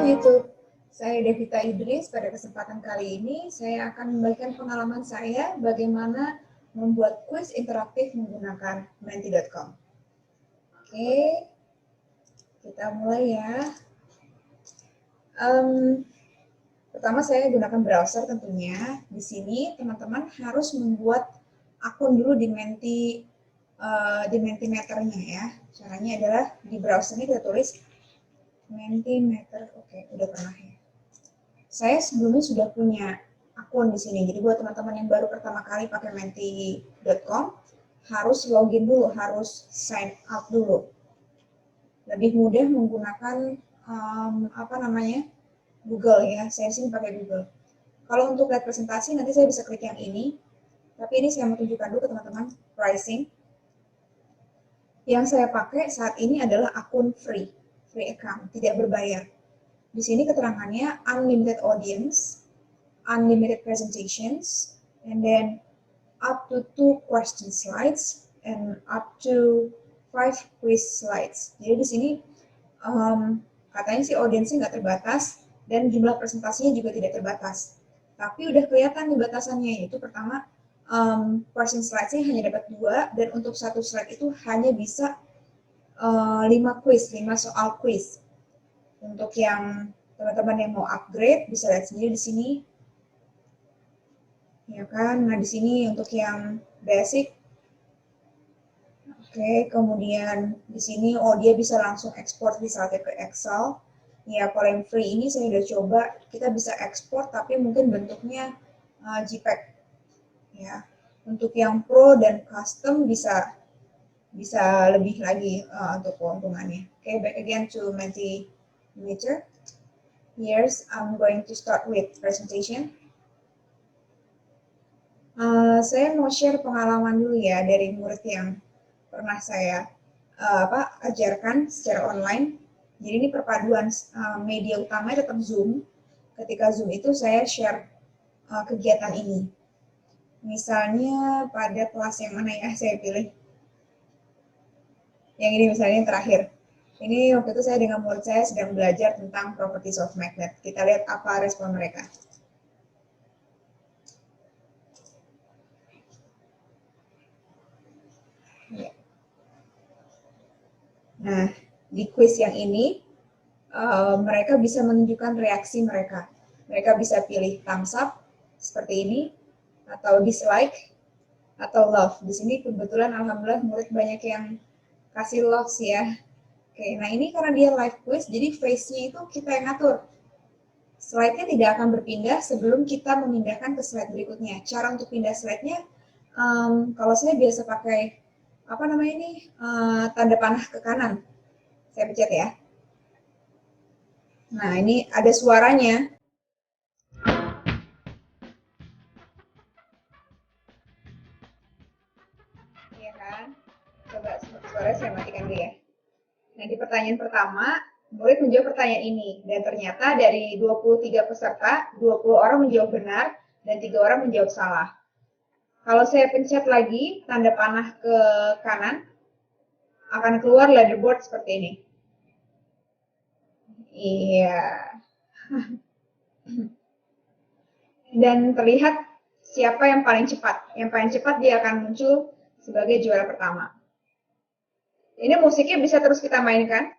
YouTube. Saya Devita Idris. Pada kesempatan kali ini, saya akan membagikan pengalaman saya bagaimana membuat kuis interaktif menggunakan menti.com. Oke, kita mulai ya. Pertama saya gunakan browser tentunya. Di sini teman-teman harus membuat akun dulu di Mentimeter-nya ya. Caranya adalah di browser ini kita tulis Mentimeter. Oke, udah pernah ya. Saya sebelumnya sudah punya akun di sini. Jadi buat teman-teman yang baru pertama kali pakai menti.com harus login dulu, harus sign up dulu. Lebih mudah menggunakan Google ya. Saya sini pakai Google. Kalau untuk lihat presentasi nanti saya bisa klik yang ini. Tapi ini saya mau tunjukkan dulu ke teman-teman pricing. Yang saya pakai saat ini adalah akun free account, tidak berbayar. Di sini keterangannya unlimited audience, unlimited presentations, and then up to 2 question slides and up to 5 quiz slides. Jadi di sini katanya sih audiensnya nggak terbatas dan jumlah presentasinya juga tidak terbatas. Tapi udah kelihatan nih batasannya, yaitu pertama question slides-nya hanya dapat 2 dan untuk satu slide itu hanya bisa 5 soal quiz. Untuk yang teman-teman yang mau upgrade bisa lihat sendiri di sini, ya kan? Nah di sini untuk yang basic, oke. Kemudian di sini dia bisa langsung ekspor misalnya ke Excel. Ya kalau yang free ini saya udah coba, kita bisa ekspor tapi mungkin bentuknya JPEG. Ya, untuk yang pro dan custom bisa lebih lagi untuk keuntungannya. Oke, back again to Mentimeter. Here's I'm going to start with presentation. Saya mau share pengalaman dulu ya dari murid yang pernah saya ajarkan secara online. Jadi ini perpaduan media utamanya tetap Zoom. Ketika Zoom itu saya share kegiatan ini. Misalnya pada kelas yang mana ya saya pilih. Yang ini misalnya yang terakhir. Ini waktu itu saya dengan murid saya sedang belajar tentang properties of magnet. Kita lihat apa respon mereka. Nah, di quiz yang ini, mereka bisa menunjukkan reaksi mereka. Mereka bisa pilih thumbs up, seperti ini, atau dislike, atau love. Di sini kebetulan alhamdulillah murid banyak yang kasih love sih ya. Oke, nah ini karena dia live quiz, jadi face-nya itu kita yang ngatur. Slide-nya tidak akan berpindah sebelum kita memindahkan ke slide berikutnya. Cara untuk pindah slide-nya, kalau saya biasa pakai tanda panah ke kanan. Saya pencet ya. Nah, ini ada suaranya. Iya kan? Coba suara saya matikan dulu ya. Nah, di pertanyaan pertama, murid menjawab pertanyaan ini. Dan ternyata dari 23 peserta, 20 orang menjawab benar dan 3 orang menjawab salah. Kalau saya pencet lagi, tanda panah ke kanan, akan keluar leaderboard seperti ini. Iya. Dan terlihat siapa yang paling cepat. Yang paling cepat dia akan muncul sebagai juara pertama. Ini musiknya bisa terus kita mainkan.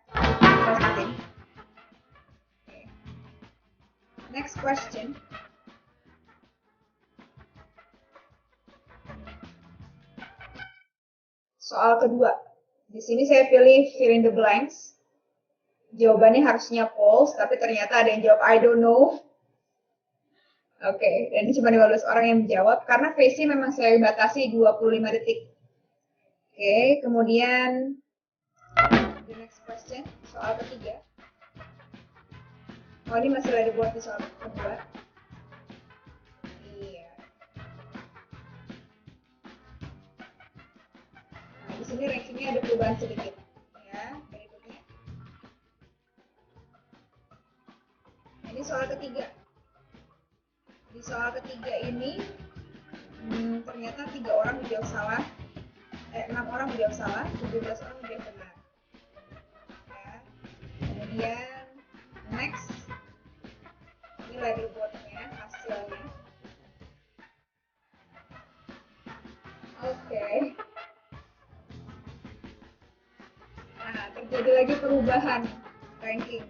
Next question. Soal kedua. Di sini saya pilih fill in the blanks. Jawabannya harusnya false, tapi ternyata ada yang jawab I don't know. Oke, dan ini cuma 15 orang yang menjawab karena face-nya memang saya batasi 25 detik. Oke, kemudian the next question, soal ketiga. Oh, ini masih ada buat di soal kedua. Iya. Nah, di sini rankingnya ada perubahan sedikit. Ya, berikutnya. Nah, ini soal ketiga. Di soal ketiga ini ternyata 3 orang menjawab salah. 6 orang menjawab salah, 17 orang menjawab benar. Ya. Kemudian next Nah, terjadi lagi perubahan ranking.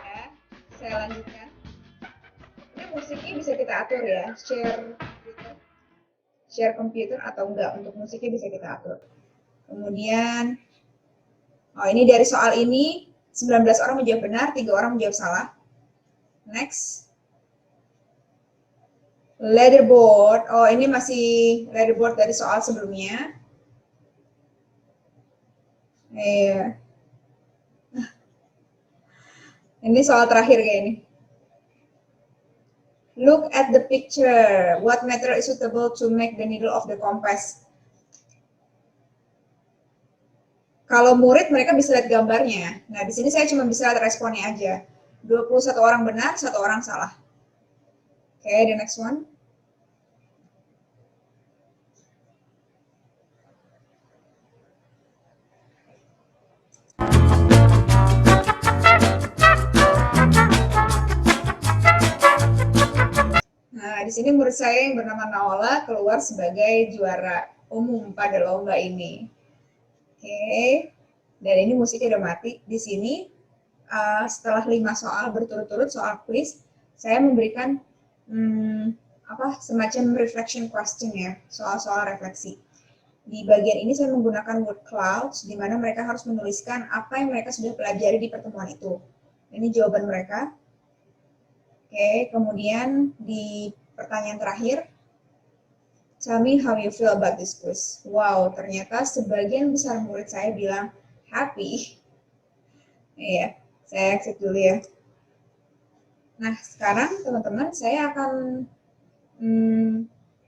Ya, saya lanjutkan. Ini musiknya bisa kita atur ya, share computer atau enggak. Untuk musiknya bisa kita atur. Kemudian, oh ini dari soal ini 19 orang menjawab benar, 3 orang menjawab salah. Next. Leaderboard. Oh, ini masih leaderboard dari soal sebelumnya. Ini soal terakhir kayak ini. Look at the picture. What material is suitable to make the needle of the compass? Kalau murid mereka bisa lihat gambarnya. Nah, di sini saya cuma bisa lihat responnya aja. 21 orang benar, 1 orang salah. Oke, the next one. Nah, di sini murid saya yang bernama Naola keluar sebagai juara umum pada lomba ini. Oke, dan ini musiknya udah mati. Di sini setelah 5 soal berturut-turut soal quiz, saya memberikan semacam reflection question ya, soal-soal refleksi. Di bagian ini saya menggunakan word clouds, di mana mereka harus menuliskan apa yang mereka sudah pelajari di pertemuan itu. Ini jawaban mereka. Oke, kemudian di pertanyaan terakhir, tell me how you feel about this quiz. Wow, ternyata sebagian besar murid saya bilang happy. Iya, saya exit dulu ya. Nah, sekarang teman-teman saya akan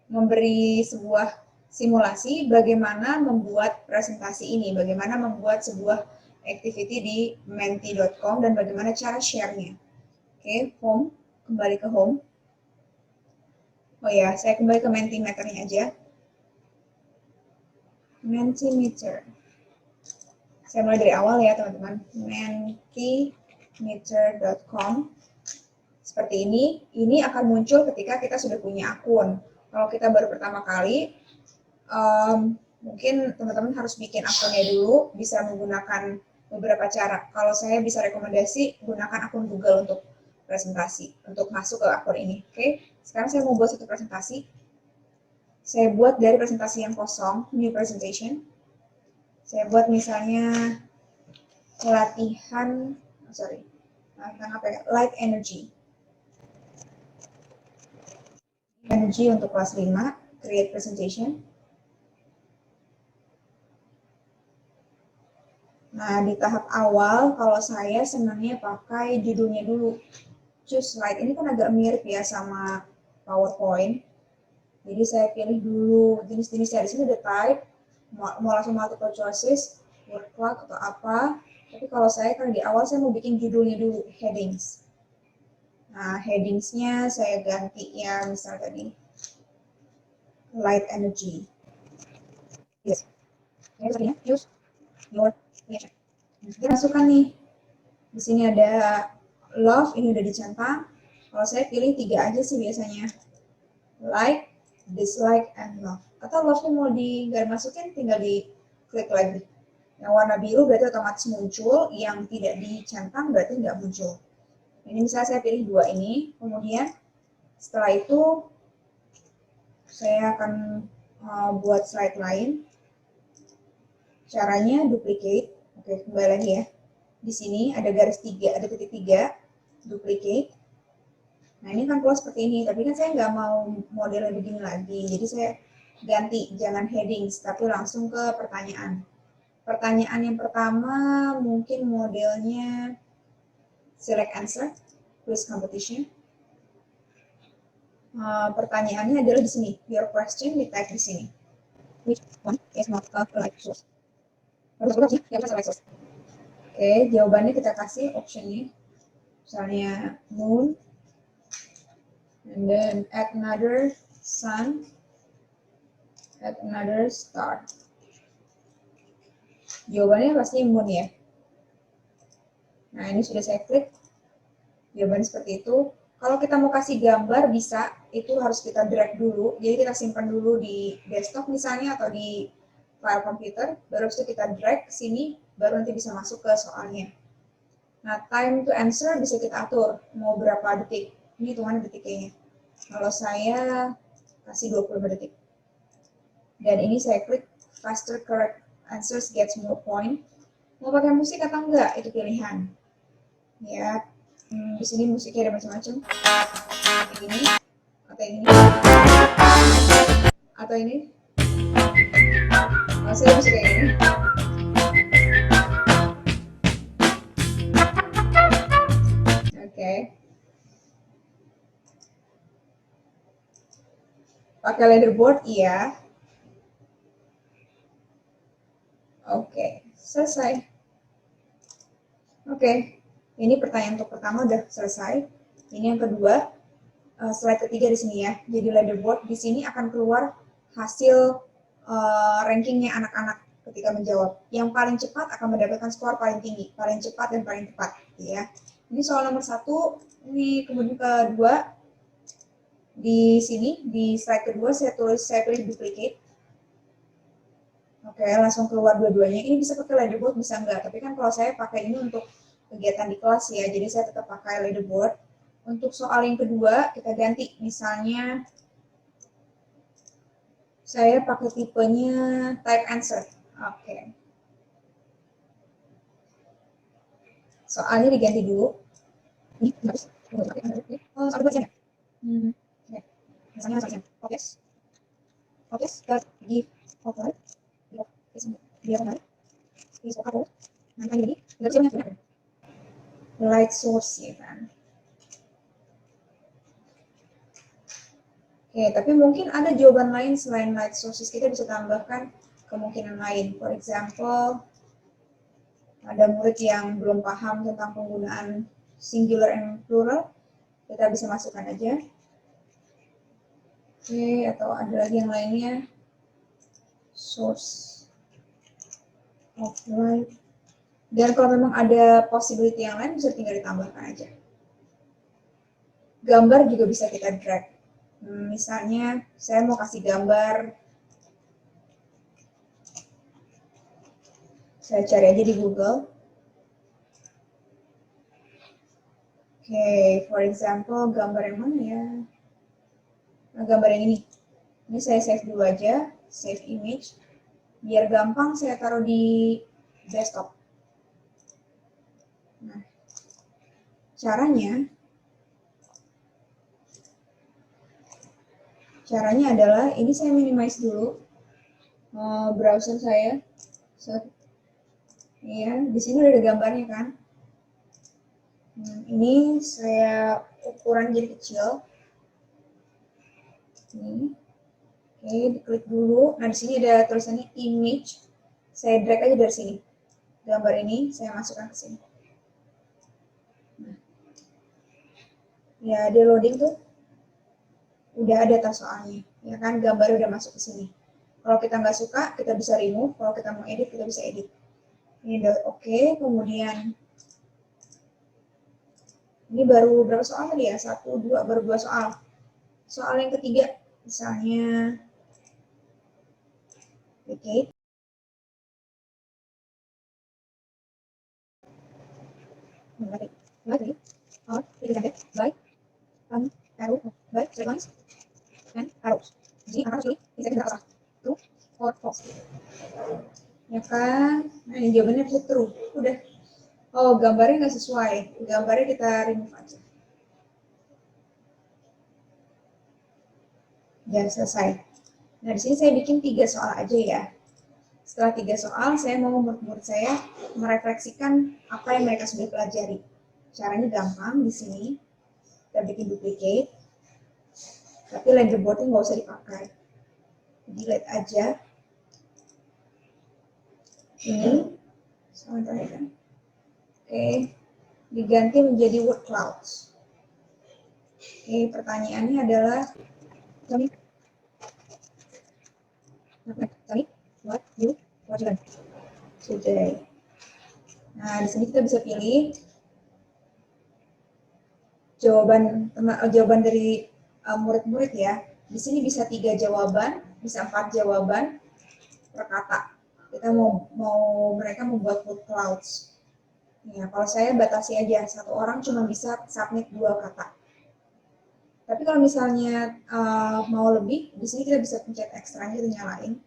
memberi sebuah simulasi bagaimana membuat presentasi ini, bagaimana membuat sebuah activity di menti.com dan bagaimana cara share-nya. Oke, home, kembali ke home. Oh ya, saya kembali ke Mentimeter-nya aja. Mentimeter. Saya mulai dari awal ya teman-teman. Mentimeter.com. Seperti ini akan muncul ketika kita sudah punya akun. Kalau kita baru pertama kali, mungkin teman-teman harus bikin akunnya dulu, bisa menggunakan beberapa cara. Kalau saya bisa rekomendasi, gunakan akun Google untuk presentasi, untuk masuk ke akun ini. Oke, sekarang saya mau buat satu presentasi. Saya buat dari presentasi yang kosong, new presentation. Saya buat misalnya latihan apa ya, light energy. Energy untuk kelas 5, create presentation. Nah, di tahap awal, kalau saya senangnya pakai judulnya dulu. Choose slide, ini kan agak mirip ya sama PowerPoint. Jadi saya pilih dulu jenis-jenisnya. Di sini ada type, mau langsung multiple choices, word cloud atau apa. Tapi kalau saya kan di awal saya mau bikin judulnya dulu, headings. Nah, headingsnya saya ganti ya, misal tadi light energy. Yes. Ini sepertinya use your reaction. Kita masukkan nih. Di sini ada love, ini udah dicentang. Kalau saya pilih 3 aja sih biasanya. Like, dislike, and love. Atau love-nya mau nggak masukin, tinggal di klik lagi. Yang warna biru berarti otomatis muncul, yang tidak dicentang berarti nggak muncul. Ini misalnya saya pilih 2 ini, kemudian setelah itu saya akan buat slide lain. Caranya duplicate. Oke, kembali lagi ya. Di sini ada garis 3, ada titik 3, duplicate. Nah, ini kan keluar seperti ini, tapi kan saya nggak mau modelnya begini lagi. Jadi saya ganti, jangan headings, tapi langsung ke pertanyaan. Pertanyaan yang pertama mungkin modelnya select answer, quiz competition. Pertanyaannya adalah di sini, your question di type di sini. Which one is not a light source? Oke, jawabannya kita kasih optionnya. Misalnya moon, and then add another sun, add another star. Jawabannya pasti moon ya. Nah, ini sudah saya klik. Jawabannya seperti itu. Kalau kita mau kasih gambar bisa, itu harus kita drag dulu. Jadi kita simpan dulu di desktop misalnya atau di file komputer, baru itu kita drag ke sini baru nanti bisa masuk ke soalnya. Nah, time to answer bisa kita atur, mau berapa detik. Ini hitungan detik kayaknya. Kalau saya kasih 25 detik. Dan ini saya klik faster correct answers gets more point. Mau pakai musik atau enggak, itu pilihan. Ya, di sini musiknya ada macam-macam. Ini, atau ini, atau ini. Kalau saya bisa kayak ini. Oke. Pakai leaderboard, iya. Oke, selesai. Oke, ini pertanyaan untuk pertama udah selesai. Ini yang kedua, slide ketiga di sini ya. Jadi leaderboard di sini akan keluar hasil rankingnya anak-anak ketika menjawab. Yang paling cepat akan mendapatkan skor paling tinggi, paling cepat dan paling tepat, ya. Ini soal nomor 1. Ini kemudian kedua di sini di slide kedua saya pilih duplicate. Oke, langsung keluar dua-duanya. Ini bisa pakai leaderboard, bisa enggak. Tapi kan kalau saya pakai ini untuk kegiatan di kelas ya, jadi saya tetap pakai leaderboard. Untuk soal yang kedua, kita ganti. Misalnya, saya pakai tipenya type answer. Oke. Soalnya diganti dulu. Ini harus. Oh, ada bahasanya. Oke. Misalnya bahasanya. Oke. Oke, di over. Dia benar. Is apa? Nanti ini, nggak bisa benar. Light source ya kan. Oke, tapi mungkin ada jawaban lain selain light sources. Kita bisa tambahkan kemungkinan lain. For example, ada murid yang belum paham tentang penggunaan singular and plural, kita bisa masukkan aja. Oke, atau ada lagi yang lainnya. Source of light. Dan kalau memang ada possibility yang lain, bisa tinggal ditambahkan aja. Gambar juga bisa kita drag. Misalnya, saya mau kasih gambar. Saya cari aja di Google. Oke, for example, gambar yang mana ya? Nah, gambar yang ini. Ini saya save dulu aja, save image. Biar gampang saya taruh di desktop. Nah, caranya adalah ini saya minimize dulu browser saya. Ya, di sini udah ada gambarnya kan. Ini saya ukuran jadi kecil. Ini. Oke, diklik dulu. Nah, di sini ada tulisannya image. Saya drag aja dari sini. Gambar ini saya masukkan ke sini. Nah. Ya, dia loading tuh. Udah ada tas soalnya. Ya kan, gambar udah masuk ke sini. Kalau kita nggak suka, kita bisa remove. Kalau kita mau edit, kita bisa edit. Ini udah oke. Kemudian ini baru berapa soal tadi ya? 1, 2, baru 2 soal. Soal yang ketiga, misalnya duplicate. Right, or represented by arrow by straight lines and arrows. Jadi akan harus pilih bisa kita apa? True or false. Ya kan? Nah, ini jawabannya true. Udah. Oh, gambarnya nggak sesuai. Gambarnya kita remove aja. Dan selesai. Nah, di sini saya bikin 3 soal aja ya. Setelah 3 soal, saya mau murid-murid saya merefleksikan apa yang mereka sudah pelajari. Caranya gampang di sini. Kita bikin duplicate. Tapi leaderboardnya nggak usah dipakai. Delete aja. Ini. Sebentar ya kan. Oke, diganti menjadi word clouds. Oke, pertanyaannya adalah, Tell me what you watch today. Nah, di sini kita bisa pilih jawaban dari murid-murid ya. Di sini bisa 3 jawaban, bisa 4 jawaban per kata. kita mau mereka membuat word clouds. Ya, kalau saya batasi aja, satu orang cuma bisa submit 2 kata. Tapi kalau misalnya mau lebih, di sini kita bisa pencet ekstranya, kita nyalain.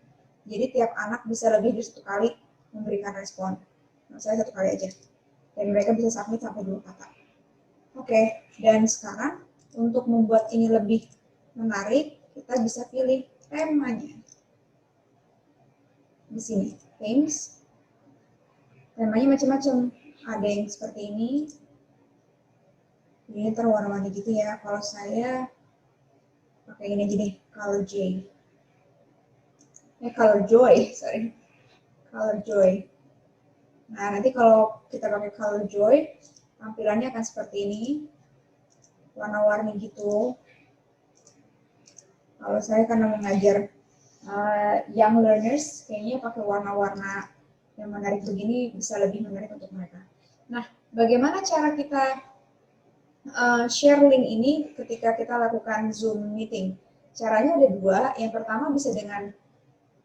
Jadi tiap anak bisa lebih dari 1 kali memberikan respon. Nah, saya 1 kali aja. Dan mereka bisa submit sampai 2 kata. Oke, dan sekarang untuk membuat ini lebih menarik, kita bisa pilih temanya. Di sini, themes. Temanya macam-macam. Ada yang seperti ini. Ini terwarna-warni gitu ya. Kalau saya pakai ini aja deh, color J. Color Joy, sorry. Color Joy. Nah, nanti kalau kita pakai color Joy, tampilannya akan seperti ini. Warna-warni gitu. Kalau saya karena mengajar young learners, kayaknya pakai warna-warna yang menarik begini bisa lebih menarik untuk mereka. Nah, bagaimana cara kita share link ini ketika kita lakukan Zoom meeting? Caranya ada 2. Yang pertama bisa dengan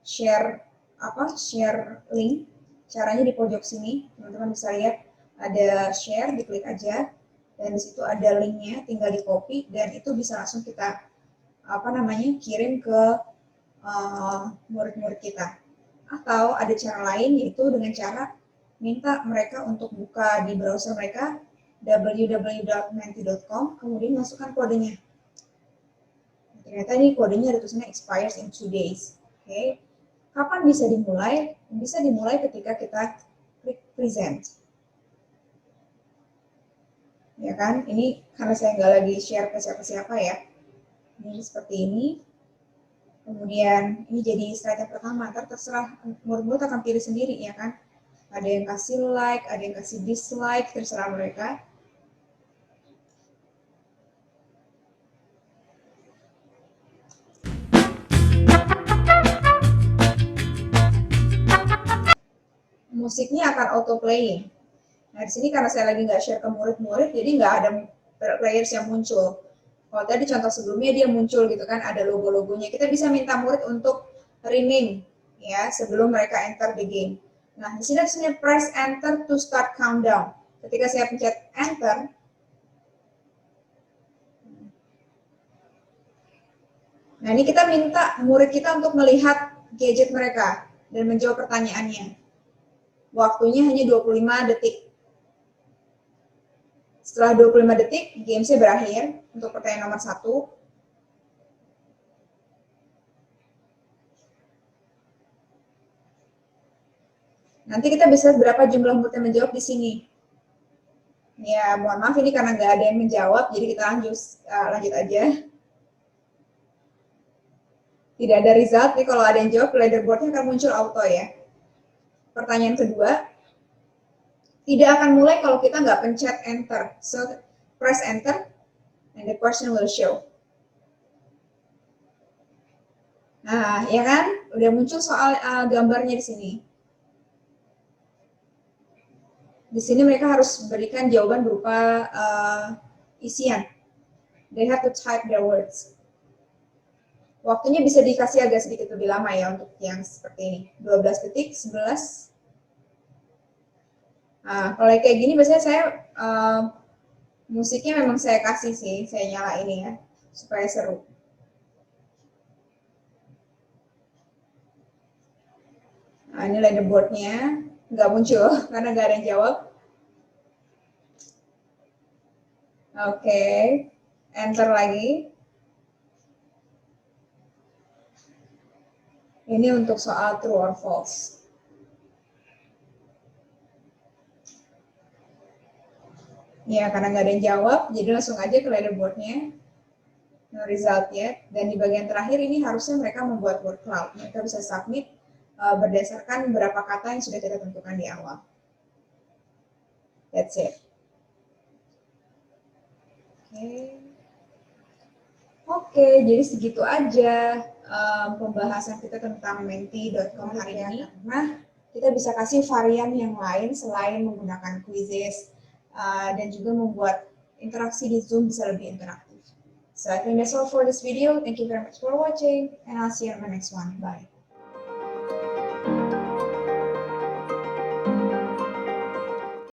share link. Caranya di pojok sini, teman-teman bisa lihat ada share, diklik aja, dan di situ ada linknya, tinggal di copy dan itu bisa langsung kita kirim ke murid-murid kita. Atau ada cara lain, yaitu dengan cara minta mereka untuk buka di browser mereka www.menti.com, kemudian masukkan kodenya. Ternyata ini kodenya ada tulisannya expires in 2 days. Oke. Kapan bisa dimulai? Bisa dimulai ketika kita klik present. Ya kan? Ini karena saya nggak lagi share ke siapa-siapa ya. Ini seperti ini. Kemudian ini jadi slide yang pertama, terserah murid-murid akan pilih sendiri ya kan. Ada yang kasih like, ada yang kasih dislike, terserah mereka. Musiknya akan auto playing. Nah di sini karena saya lagi nggak share ke murid-murid, jadi nggak ada players yang muncul. Kalau tadi contoh sebelumnya dia muncul gitu kan, ada logo-logonya. Kita bisa minta murid untuk rename ya sebelum mereka enter the game. Nah, di sini press enter to start countdown. Ketika saya pencet enter, nah ini kita minta murid kita untuk melihat gadget mereka dan menjawab pertanyaannya. Waktunya hanya 25 detik. Setelah 25 detik, gamesnya berakhir untuk pertanyaan nomor 1. Nanti kita bisa berapa jumlah murid yang menjawab di sini. Ya, mohon maaf ini karena nggak ada yang menjawab, jadi kita lanjut aja. Tidak ada result, nih kalau ada yang jawab, leaderboardnya akan muncul auto ya. Pertanyaan kedua, tidak akan mulai kalau kita nggak pencet enter. So, press enter, and the question will show. Nah, ya kan? Udah muncul soal gambarnya di sini. Di sini mereka harus berikan jawaban berupa isian. They have to type their words. Waktunya bisa dikasih agak sedikit lebih lama ya untuk yang seperti ini. 12 detik, 11. Nah, kalau kayak gini biasanya saya musiknya memang saya kasih sih, saya nyala ini ya, supaya seru. Nah, ini leaderboardnya, nggak muncul karena nggak ada yang jawab. Oke, enter lagi. Ini untuk soal true or false. Ya, karena nggak ada yang jawab, jadi langsung aja ke leaderboardnya. No result yet. Dan di bagian terakhir ini harusnya mereka membuat word cloud. Mereka bisa submit berdasarkan berapa kata yang sudah kita tentukan di awal. That's it. Oke, jadi segitu aja pembahasan kita tentang menti.com hari ini. Nah, kita bisa kasih varian yang lain selain menggunakan quizzes dan juga membuat interaksi di Zoom bisa lebih interaktif. So I think that's all for this video. Thank you very much for watching, and I'll see you on the next one. Bye.